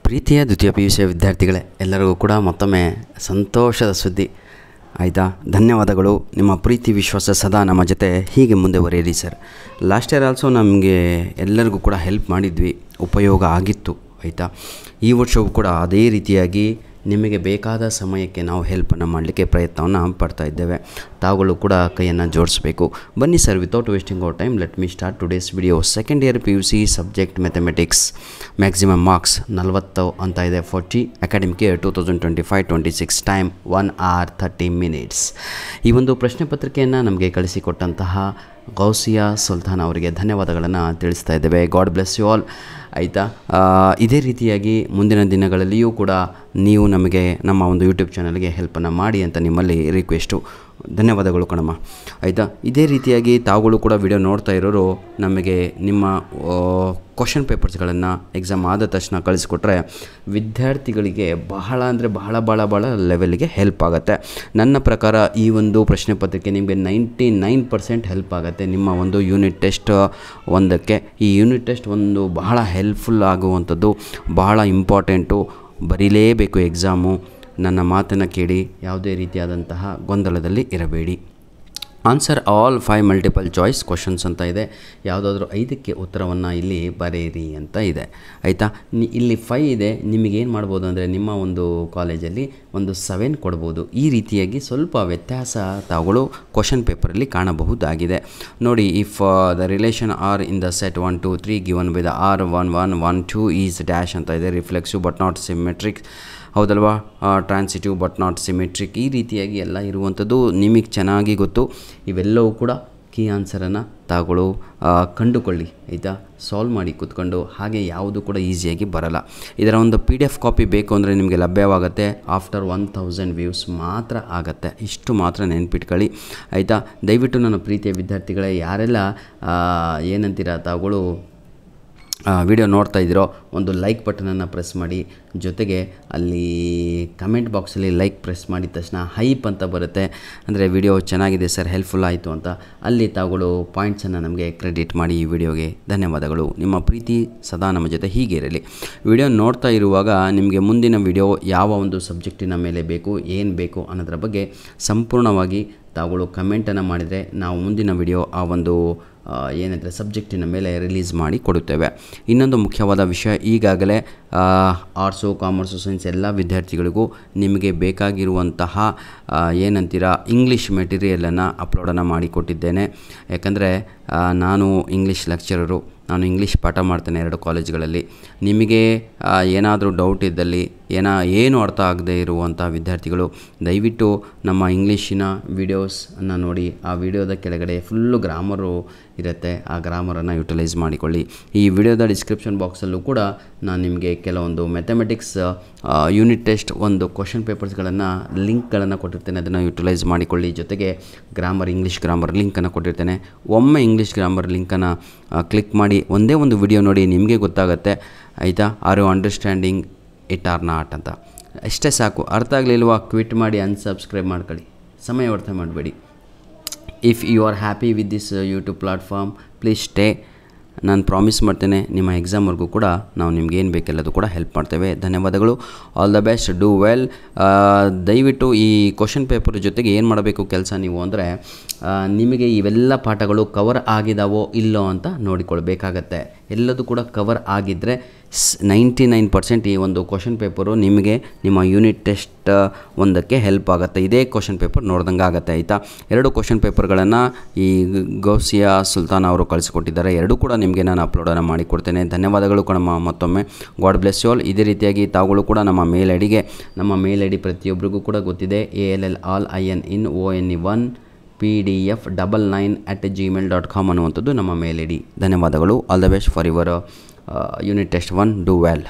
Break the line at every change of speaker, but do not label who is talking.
ಪ್ರೀತಿಯ ದ್ವಿತೀಯ PUC ವಿದ್ಯಾರ್ಥಿಗಳೇ, ಎಲ್ಲರಿಗೂ ಕೂಡ ಮತ್ತೊಮ್ಮೆ ಸಂತೋಷದ ಸುದ್ದಿ. ಆಯಿತಾ, ಧನ್ಯವಾದಗಳು. ನಿಮ್ಮ ಪ್ರೀತಿ ವಿಶ್ವಾಸ ಸದಾ ನಮ್ಮ ಜೊತೆ ಹೀಗೆ ಮುಂದುವರಿಯಲಿ ಸರ್. ಲಾಸ್ಟ್ ಇಯರ್ ಆಲ್ಸೋ ನಮಗೆ ಎಲ್ಲರಿಗೂ ಕೂಡ ಹೆಲ್ಪ್ ಮಾಡಿದ್ವಿ, ಉಪಯೋಗ ಆಗಿತ್ತು. ಆಯಿತಾ, ಈ ವರ್ಷವೂ ಕೂಡ ಅದೇ ರೀತಿಯಾಗಿ ನಿಮಗೆ ಬೇಕಾದ ಸಮಯಕ್ಕೆ ನಾವು ಹೆಲ್ಪನ್ನು ಮಾಡಲಿಕ್ಕೆ ಪ್ರಯತ್ನವನ್ನು ಪಡ್ತಾ ಇದ್ದೇವೆ. ತಾವುಗಳು ಕೂಡ ಕೈಯನ್ನು ಜೋಡಿಸಬೇಕು. ಬನ್ನಿ sir, without wasting our time let me start today's video. Second year PUC subject mathematics maximum marks 40 ಅಂತ ಇದೆ. 40 academic year 2025-26 time 1 hour 30 minutes. ಈ ಒಂದು ಪ್ರಶ್ನೆ ಪತ್ರಿಕೆಯನ್ನು ನಮಗೆ ಕಳಿಸಿಕೊಟ್ಟಂತಹ ಗೌಸಿಯಾ ಸುಲ್ತಾನ್ ಅವರಿಗೆ ಧನ್ಯವಾದಗಳನ್ನು ತಿಳಿಸ್ತಾ ಇದ್ದೇವೆ. God bless you all. ಆಯಿತಾ, ಇದೇ ರೀತಿಯಾಗಿ ಮುಂದಿನ ದಿನಗಳಲ್ಲಿಯೂ ಕೂಡ ನೀವು ನಮಗೆ ನಮ್ಮ ಒಂದು ಯೂಟ್ಯೂಬ್ ಚಾನಲ್ಗೆ ಹೆಲ್ಪನ್ನು ಮಾಡಿ ಅಂತ ನಿಮ್ಮಲ್ಲಿ ರಿಕ್ವೆಸ್ಟು. ಧನ್ಯವಾದಗಳು ಕಣಮ್ಮ. ಆಯಿತಾ, ಇದೇ ರೀತಿಯಾಗಿ ತಾವುಗಳು ಕೂಡ ವಿಡಿಯೋ ನೋಡ್ತಾ ಇರೋರು ನಮಗೆ ನಿಮ್ಮ ಕ್ವಶನ್ ಪೇಪರ್ಸ್ಗಳನ್ನು ಎಕ್ಸಾಮ್ ಆದ ತಕ್ಷಣ ಕಳಿಸ್ಕೊಟ್ರೆ ವಿದ್ಯಾರ್ಥಿಗಳಿಗೆ ಬಹಳ ಅಂದರೆ ಬಹಳ ಲೆವೆಲ್ಗೆ ಹೆಲ್ಪ್ ಆಗುತ್ತೆ. ನನ್ನ ಪ್ರಕಾರ ಈ ಒಂದು ಪ್ರಶ್ನೆ ಪತ್ರಿಕೆ ನಿಮಗೆ 99% ಹೆಲ್ಪ್ ಆಗುತ್ತೆ ನಿಮ್ಮ ಒಂದು ಯೂನಿಟ್ ಟೆಸ್ಟ್ ಒಂದಕ್ಕೆ. ಈ ಯೂನಿಟ್ ಟೆಸ್ಟ್ ಒಂದು ಬಹಳ ಹೆಲ್ಪ್ಫುಲ್ ಆಗುವಂಥದ್ದು, ಬಹಳ ಇಂಪಾರ್ಟೆಂಟು. ಬರೀಲೇಬೇಕು ಎಕ್ಸಾಮು. ನನ್ನ ಮಾತನ್ನು ಕೇಳಿ ಯಾವುದೇ ರೀತಿಯಾದಂತಹ ಗೊಂದಲದಲ್ಲಿ ಇರಬೇಡಿ. Answer all 5 multiple choice questions ಅಂತ ಇದೆ. ಯಾವುದಾದ್ರೂ 5ಕ್ಕೆ ಉತ್ತರವನ್ನು ಇಲ್ಲಿ ಬರೆಯಿರಿ ಅಂತ ಇದೆ. ಆಯಿತಾ, ಇಲ್ಲಿ 5 ಇದೆ. ನಿಮಗೇನು ಮಾಡ್ಬೋದು ಅಂದರೆ ನಿಮ್ಮ ಒಂದು ಕಾಲೇಜಲ್ಲಿ ಒಂದು 7 ಕೊಡ್ಬೋದು. ಈ ರೀತಿಯಾಗಿ ಸ್ವಲ್ಪ ವ್ಯತ್ಯಾಸ ತಾವುಗಳು ಕ್ವಶನ್ ಪೇಪರಲ್ಲಿ ಕಾಣಬಹುದಾಗಿದೆ. ನೋಡಿ, if the relation R in the set 1 2 3 given by the R 1 1 1 2 is dash ಅಂತ ಇದೆ. ರಿಫ್ಲೆಕ್ಸಿವ್ ಬಟ್ ನಾಟ್ ಸಿಮೆಟ್ರಿಕ್, ಹೌದಲ್ವಾ? Transitive but not symmetric. ಈ ರೀತಿಯಾಗಿ ಎಲ್ಲ ಇರುವಂಥದ್ದು ನಿಮಗೆ ಚೆನ್ನಾಗಿ ಗೊತ್ತು. ಇವೆಲ್ಲವೂ ಕೂಡ ಕೀ ಆನ್ಸರನ್ನು ತಾವುಗಳು ಕಂಡುಕೊಳ್ಳಿ. ಆಯಿತಾ, ಸಾಲ್ವ್ ಮಾಡಿ ಕೂತ್ಕೊಂಡು. ಹಾಗೆ ಯಾವುದು ಕೂಡ ಈಸಿಯಾಗಿ ಬರಲ್ಲ. ಇದರ ಒಂದು PDF ಕಾಪಿ ಬೇಕು ಅಂದರೆ ನಿಮಗೆ ಲಭ್ಯವಾಗುತ್ತೆ. ಆಫ್ಟರ್ 1000 ವ್ಯೂಸ್ ಮಾತ್ರ ಆಗುತ್ತೆ. ಇಷ್ಟು ಮಾತ್ರ ನೆನ್ಪಿಟ್ಕೊಳ್ಳಿ. ಆಯಿತಾ, ದಯವಿಟ್ಟು ನನ್ನ ಪ್ರೀತಿಯ ವಿದ್ಯಾರ್ಥಿಗಳೇ, ಯಾರೆಲ್ಲ ಏನಂತೀರ ತಾವುಗಳು ವಿಡಿಯೋ ನೋಡ್ತಾ ಇದ್ದೀರೋ ಒಂದು ಲೈಕ್ ಬಟನನ್ನು ಪ್ರೆಸ್ ಮಾಡಿ. ಜೊತೆಗೆ ಅಲ್ಲಿ ಕಮೆಂಟ್ ಬಾಕ್ಸಲ್ಲಿ ಲೈಕ್ ಪ್ರೆಸ್ ಮಾಡಿದ ತಕ್ಷಣ ಹೈಪ್ ಅಂತ ಬರುತ್ತೆ, ಅಂದರೆ ವಿಡಿಯೋ ಚೆನ್ನಾಗಿದೆ ಸರ್, ಹೆಲ್ಪ್ಫುಲ್ ಆಯಿತು ಅಂತ. ಅಲ್ಲಿ ತಾವುಗಳು ಪಾಯಿಂಟ್ಸನ್ನು ನಮಗೆ ಕ್ರೆಡಿಟ್ ಮಾಡಿ. ಈ ವಿಡಿಯೋಗೆ ಧನ್ಯವಾದಗಳು. ನಿಮ್ಮ ಪ್ರೀತಿ ಸದಾ ನಮ್ಮ ಜೊತೆ ಹೀಗೆ ಇರಲಿ. ವಿಡಿಯೋ ನೋಡ್ತಾ ಇರುವಾಗ ನಿಮಗೆ ಮುಂದಿನ ವಿಡಿಯೋ ಯಾವ ಒಂದು ಸಬ್ಜೆಕ್ಟಿನ ಮೇಲೆ ಬೇಕು, ಏನು ಬೇಕು ಅನ್ನೋದ್ರ ಬಗ್ಗೆ ಸಂಪೂರ್ಣವಾಗಿ ತಾವುಗಳು ಕಮೆಂಟನ್ನು ಮಾಡಿದರೆ ನಾವು ಮುಂದಿನ ವಿಡಿಯೋ ಆ ಒಂದು ಏನಂದರೆ ಸಬ್ಜೆಕ್ಟಿನ ಮೇಲೆ ರಿಲೀಸ್ ಮಾಡಿ ಕೊಡುತ್ತೇವೆ. ಇನ್ನೊಂದು ಮುಖ್ಯವಾದ ವಿಷಯ, ಈಗಾಗಲೇ ಆರ್ಟ್ಸು, ಕಾಮರ್ಸು, ಸೈನ್ಸ್ ಎಲ್ಲ ವಿದ್ಯಾರ್ಥಿಗಳಿಗೂ ನಿಮಗೆ ಬೇಕಾಗಿರುವಂತಹ ಏನಂತೀರ ಇಂಗ್ಲೀಷ್ ಮೆಟೀರಿಯಲನ್ನು ಅಪ್ಲೋಡನ್ನು ಮಾಡಿಕೊಟ್ಟಿದ್ದೇನೆ. ಯಾಕಂದರೆ ನಾನು ಇಂಗ್ಲೀಷ್ ಲೆಕ್ಚರರು, ನಾನು ಇಂಗ್ಲೀಷ್ ಪಾಠ ಮಾಡ್ತೇನೆ 2 ಕಾಲೇಜ್ಗಳಲ್ಲಿ. ನಿಮಗೆ ಏನಾದರೂ ಡೌಟ್ ಇದ್ದಲ್ಲಿ, ಏನು ಅರ್ಥ ಆಗದೆ ಇರುವಂಥ ವಿದ್ಯಾರ್ಥಿಗಳು ದಯವಿಟ್ಟು ನಮ್ಮ ಇಂಗ್ಲೀಷಿನ ವೀಡಿಯೋಸನ್ನು ನೋಡಿ. ಆ ವಿಡಿಯೋದ ಕೆಳಗಡೆ ಫುಲ್ಲು ಗ್ರಾಮರು ಇರುತ್ತೆ, ಆ ಗ್ರಾಮರನ್ನು ಯುಟಿಲೈಸ್ ಮಾಡಿಕೊಳ್ಳಿ. ಈ ವಿಡಿಯೋದ ಡಿಸ್ಕ್ರಿಪ್ಷನ್ ಬಾಕ್ಸಲ್ಲೂ ಕೂಡ ನಾನು ನಿಮಗೆ ಕೆಲವೊಂದು ಮ್ಯಾಥಮೆಟಿಕ್ಸ್ ಯೂನಿಟ್ ಟೆಸ್ಟ್ ಒಂದು ಕ್ವಶನ್ ಪೇಪರ್ಸ್ಗಳನ್ನು ಲಿಂಕ್ಗಳನ್ನು ಕೊಟ್ಟಿರ್ತೇನೆ, ಅದನ್ನು ಯುಟಿಲೈಸ್ ಮಾಡಿಕೊಳ್ಳಿ. ಜೊತೆಗೆ ಗ್ರಾಮರ್, ಇಂಗ್ಲೀಷ್ ಗ್ರಾಮರ್ ಲಿಂಕನ್ನು ಕೊಟ್ಟಿರ್ತೇನೆ. ಒಮ್ಮೆ ಇಂಗ್ಲೀಷ್ ಗ್ರಾಮರ್ ಲಿಂಕನ್ನು ಕ್ಲಿಕ್ ಮಾಡಿ ಒಂದೇ ಒಂದು ವಿಡಿಯೋ ನೋಡಿ, ನಿಮಗೆ ಗೊತ್ತಾಗುತ್ತೆ. ಆಯಿತಾ, are you understanding it or not ಅಂತ. ಅಷ್ಟೇ ಸಾಕು. ಅರ್ಥ ಆಗಲಿಲ್ವಾ ಕ್ವಿಟ್ ಮಾಡಿ, ಅನ್ಸಬ್ಸ್ಕ್ರೈಬ್ ಮಾಡ್ಕೊಳ್ಳಿ, ಸಮಯ ವ್ಯರ್ಥ ಮಾಡಬೇಡಿ. If you are happy with this YouTube platform please stay. ನಾನು ಪ್ರಾಮಿಸ್ ಮಾಡ್ತೇನೆ ನಿಮ್ಮ ಎಕ್ಸಾಮ್ವರೆಗೂ ಕೂಡ ನಾವು ನಿಮ್ಗೇನು ಬೇಕೆಲ್ಲದು ಕೂಡ ಹೆಲ್ಪ್ ಮಾಡ್ತೇವೆ. ಧನ್ಯವಾದಗಳು. All the best, do well. ದಯವಿಟ್ಟು ಈ ಕ್ವಶನ್ ಪೇಪರ್ ಜೊತೆಗೆ ಏನು ಮಾಡಬೇಕು ಕೆಲಸ ನೀವು ಅಂದರೆ, ನಿಮಗೆ ಇವೆಲ್ಲ ಪಾಠಗಳು ಕವರ್ ಆಗಿದಾವೋ ಇಲ್ಲೋ ಅಂತ ನೋಡಿಕೊಳ್ಬೇಕಾಗತ್ತೆ. ಎಲ್ಲದೂ ಕೂಡ ಕವರ್ ಆಗಿದ್ದರೆ 99% ಈ ಒಂದು ಕ್ವಶನ್ ಪೇಪರು ನಿಮಗೆ ನಿಮ್ಮ ಯೂನಿಟ್ ಟೆಸ್ಟ್ ಒಂದಕ್ಕೆ ಹೆಲ್ಪ್ ಆಗುತ್ತೆ. ಇದೇ ಕ್ವಶನ್ ಪೇಪರ್ ನೋಡ್ದಂಗೆ ಆಗುತ್ತೆ. ಆಯಿತಾ, 2 ಕ್ವಶನ್ ಪೇಪರ್ಗಳನ್ನು ಈ ಗೌಸಿಯಾ ಸುಲ್ತಾನ್ ಅವರು ಕಳಿಸಿಕೊಟ್ಟಿದ್ದಾರೆ. 2 ಕೂಡ ನಿಮಗೆ ನಾನು ಅಪ್ಲೋಡನ್ನು ಮಾಡಿಕೊಡ್ತೇನೆ. ಧನ್ಯವಾದಗಳು ಕಣಮ್ಮ ಮತ್ತೊಮ್ಮೆ. God bless you all. ಇದೇ ರೀತಿಯಾಗಿ ತಾವುಗಳು ಕೂಡ ನಮ್ಮ ಮೇಲ್ ಐ ಡಿ ಪ್ರತಿಯೊಬ್ಬರಿಗೂ ಕೂಡ ಗೊತ್ತಿದೆ. ALLININONE1 PDF99@gmail.com ಅನ್ನುವಂಥದ್ದು ನಮ್ಮ ಮೇಲ್ ಐ ಡಿ. ಧನ್ಯವಾದಗಳು. All the best for your unit test 1. Do well.